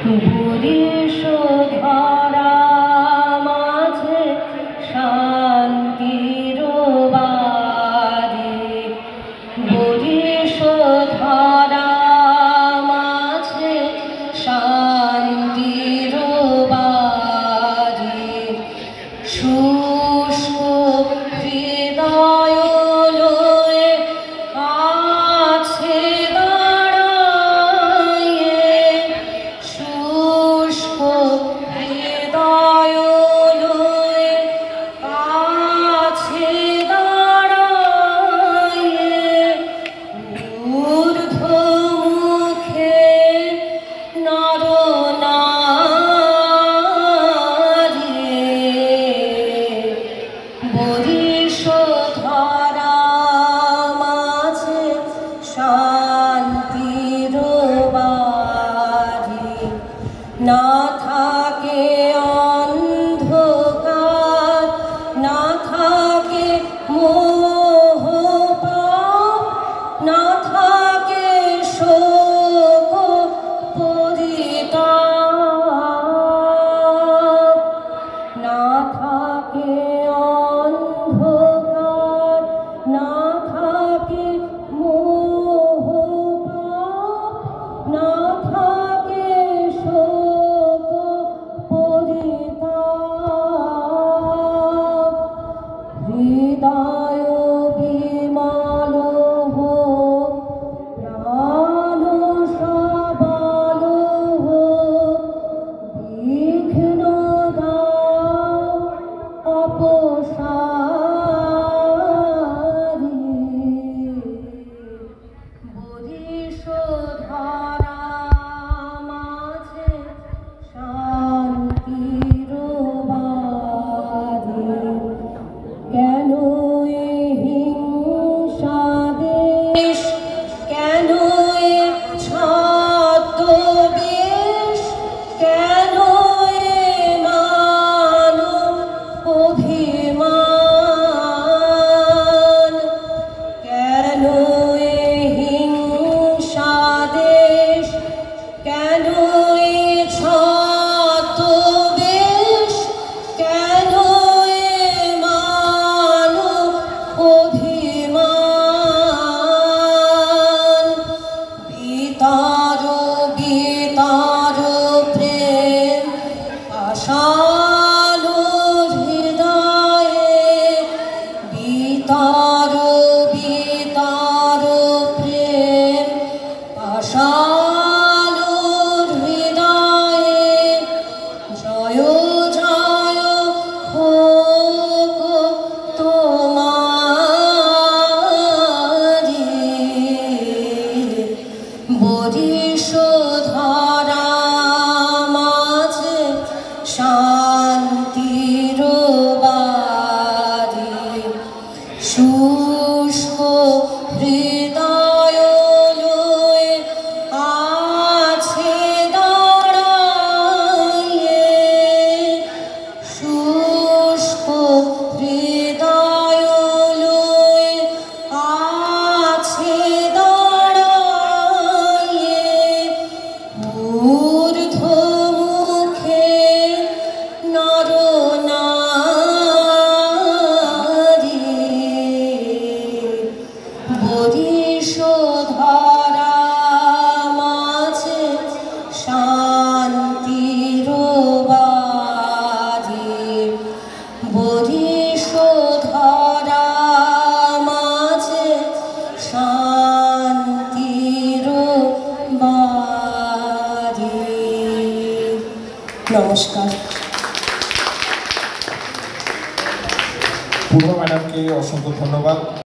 বরিশধারা মাঝে শান্তির বাড়ি, বরিশধারা মাঝে শান্তির বাড়ি, শুষ্ক হৃদয় লয়ে আছে দাঁড়ায়ে, শুষ্ক হৃদয় লয়ে আছে দাঁড়ায়ে, ঊর্ধ্ব মুখে নরনারী, বরিশধারা মাঝে শান্তির বাড়ি, না থাকে অন্ধকার, না থাকে মোহ পাপ, না থাকে শোক পরিতাপ, না থাকে অন্ধকার, না থাকে মোহ পাপ, না থাকে শোক পরিতাপ, হৃদয় বিমল হোক, প্রাণ সবল হোক, বিঘ্ন দাও অপসারী, বরিশধারা মাঝে শান্তির বাড়ি, কেন এ হিংসা দেশ, কেন এ ছদ্মবেশ, কেন এ মানব অভিমান, কেন এ হিংসা দেশ, কেন এ ছদ্মবেশ, কেন এ মানব অভিমান, বিতার বিতার প্রেম পাষাণ হৃদয়ে, বিতার বিতার প্রেম পাষাণ হৃদয়ে, জয় জয় হোক তোমারি, বরিশধারা মাঝে শান্তির বাড়ি, শুষ্ক হৃদয় লয়ে আছে দাঁড়ায়ে, শুষ্ক হৃদয় লয়ে আছে দাঁড়ায়ে, ঊর্ধ্ব মুখে নরনারী, বরিশধারা মাঝে শান্তির বাড়ি, বরিশধারা মাঝে শান্তির বাড়ি। নমস্কার। পূর্ব ম্যাডামকে অসংখ্য ধন্যবাদ।